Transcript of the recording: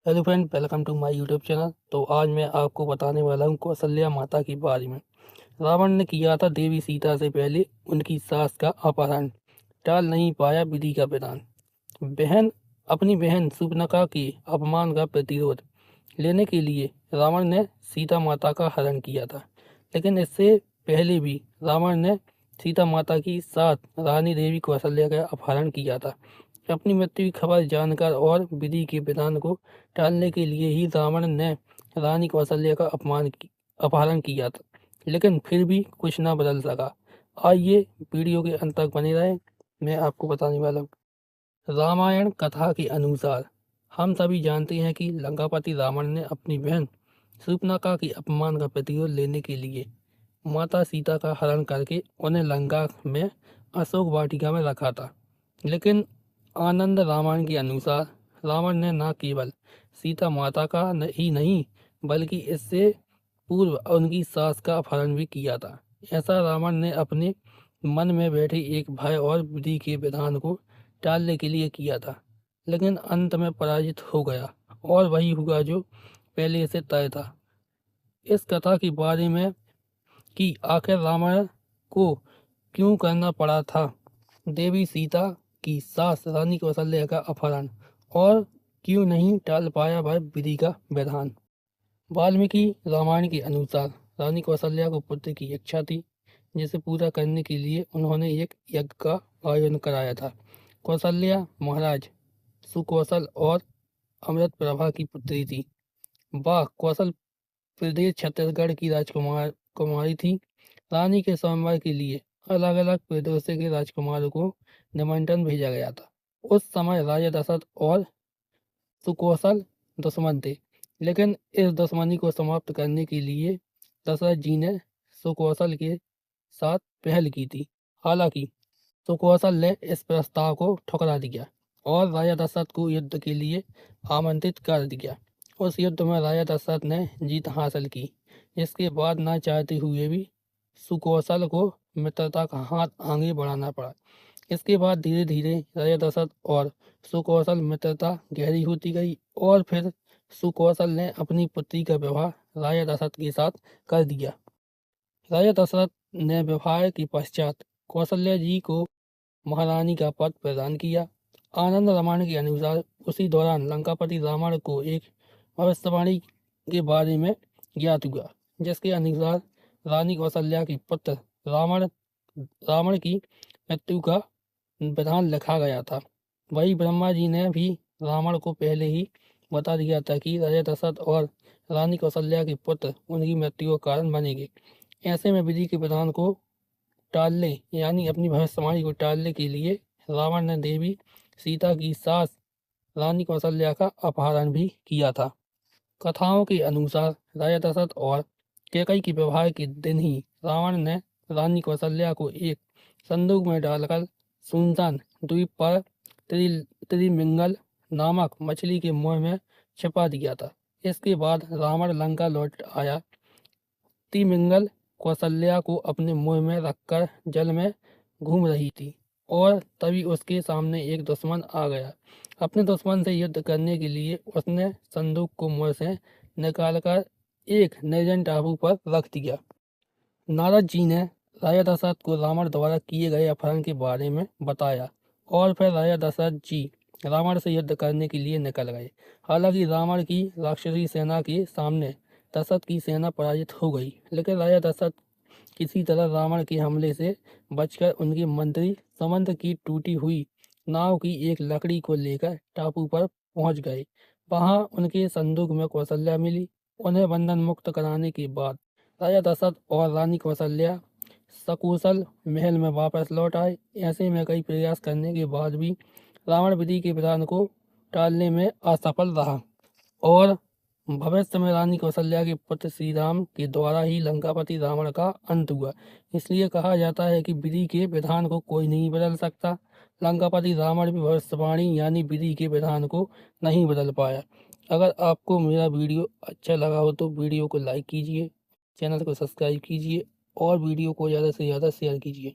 Hello friend, welcome to my YouTube channel. तो आज मैं आपको बताने वाला हूँ कौशल्या माता के बारे में। रावण ने किया था देवी सीता से पहले उनकी सास का अपहरण, टाल नहीं पाया विधि का विधान। बहन अपनी बहन शूर्पणखा के अपमान का प्रतिरोध लेने के लिए रावण ने सीता माता का हरण किया था। लेकिन इससे पहले भी रावण ने सीता माता की सास रानी देवी कौशल्या का अपहरण किया था। अपनी मृत्यु की खबर जानकर और विधि के विधान को टालने के लिए ही रावण ने रानी कौशल्या का अपहरण किया था। लेकिन फिर भी कुछ ना बदल सका। आइए वीडियो के अंत तक बने रहें, मैं आपको बताने वाला हूँ। रामायण कथा के अनुसार हम सभी जानते हैं कि लंकापति रावण ने अपनी बहन शूर्पणखा के अपमान का प्रतिरोध लेने के लिए माता सीता का हरण करके उन्हें लंका में अशोक वाटिका में रखा था। लेकिन आनंद रामायण के अनुसार रावण ने न केवल सीता माता का ही नहीं बल्कि इससे पूर्व उनकी सास का अपहरण भी किया था। ऐसा रावण ने अपने मन में बैठे एक भय और विधि के विधान को टालने के लिए किया था। लेकिन अंत में पराजित हो गया और वही हुआ जो पहले से तय था। इस कथा के बारे में कि आखिर रामायण को क्यों करना पड़ा था देवी सीता की सास रानी कौशल्या का अपहरण, और क्यों नहीं टाल पाया वह विधि का विधान। वाल्मीकि रामायण के अनुसार रानी कौशल्या को पुत्र की इच्छा थी, जिसे पूरा करने के लिए उन्होंने एक यज्ञ का आयोजन कराया था। कौशल्या महाराज सुकौशल और अमृत प्रभा की पुत्री थी। वह कौशल प्रदेश छत्तीसगढ़ की कुमारी थी। रानी के स्वयंवर के लिए अलग अलग प्रदेशों के राजकुमारों को निमंत्रण भेजा गया था। उस समय राजा दशरथ और सुकौशल दुश्मन थे, लेकिन इस दुश्मनी को समाप्त करने के लिए दशरथ जी ने सुकौशल के साथ पहल की थी। हालांकि सुकौशल ने इस प्रस्ताव को ठुकरा दिया और राजा दशरथ को युद्ध के लिए आमंत्रित कर दिया। उस युद्ध में राजा दशरथ ने जीत हासिल की। इसके बाद न चाहते हुए भी सुकौशल को मित्रता का हाथ आगे बढ़ाना पड़ा। इसके बाद धीरे धीरे राजा दशरथ और सुकौशल मित्रता गहरी होती गई और फिर सुकौशल ने अपनी पुत्री का विवाह राजा दशरथ के साथ कर दिया। राजा दशरथ ने विवाह के पश्चात कौशल्या जी को महारानी का पद प्रदान किया। आनंद रामायण के अनुसार उसी दौरान लंकापति रावण को एक भविष्यवाणी के बारे में ज्ञात हुआ, जिसके अनुसार रानी कौशल्या के पुत्र रावण रावण की मृत्यु का विधान लिखा गया था। वही ब्रह्मा जी ने भी रावण को पहले ही बता दिया था कि राजा दशरथ और रानी कौशल्या के पुत्र उनकी मृत्यु का कारण बनेंगे। ऐसे में विधि के विधान को टालने यानी अपनी भविष्यवाणी को टालने के लिए रावण ने देवी सीता की सास रानी कौशल्या का अपहरण भी किया था। कथाओं के अनुसार राजा दशरथ और कैकई के विवाह के दिन ही रावण ने रानी कौशल्या को एक संदूक में डालकर सुनसान द्वीप पर त्रिमिंगल नामक मछली के मुंह में छिपा दिया था। इसके बाद रावण लंका लौट आया। त्रिमिंगल कौशल्या को अपने मुंह में रखकर जल में घूम रही थी और तभी उसके सामने एक दुश्मन आ गया। अपने दुश्मन से युद्ध करने के लिए उसने संदूक को मुंह से निकालकर एक निर्जन टापू पर रख दिया। नारद जी ने राजा दशरथ को रावण द्वारा किए गए अपहरण के बारे में बताया और फिर राजा दशरथ जी रावण से युद्ध करने के लिए निकल गए। हालांकि रावण की राक्षसी सेना के सामने दशरथ की सेना पराजित हो गई, लेकिन राजा दशरथ किसी तरह रावण के हमले से बचकर उनके मंत्री समुद्र की टूटी हुई नाव की एक लकड़ी को लेकर टापू पर पहुंच गए। वहां उनके संदूक में कौशल्या मिली। उन्हें बंधन मुक्त कराने के बाद राजा दशरथ और रानी कौशल्या सकुशल महल में वापस लौट आए। ऐसे में कई प्रयास करने के बाद भी रावण विधि के विधान को टालने में असफल रहा और भविष्य में रानी कौशल्या के पुत्र श्री राम के द्वारा ही लंकापति रावण का अंत हुआ। इसलिए कहा जाता है कि विधि के विधान को कोई नहीं बदल सकता। लंकापति रावण भी भविष्यवाणी यानी विधि के विधान को नहीं बदल पाया। अगर आपको मेरा वीडियो अच्छा लगा हो तो वीडियो को लाइक कीजिए, चैनल को सब्सक्राइब कीजिए और वीडियो को ज़्यादा से ज़्यादा शेयर कीजिए।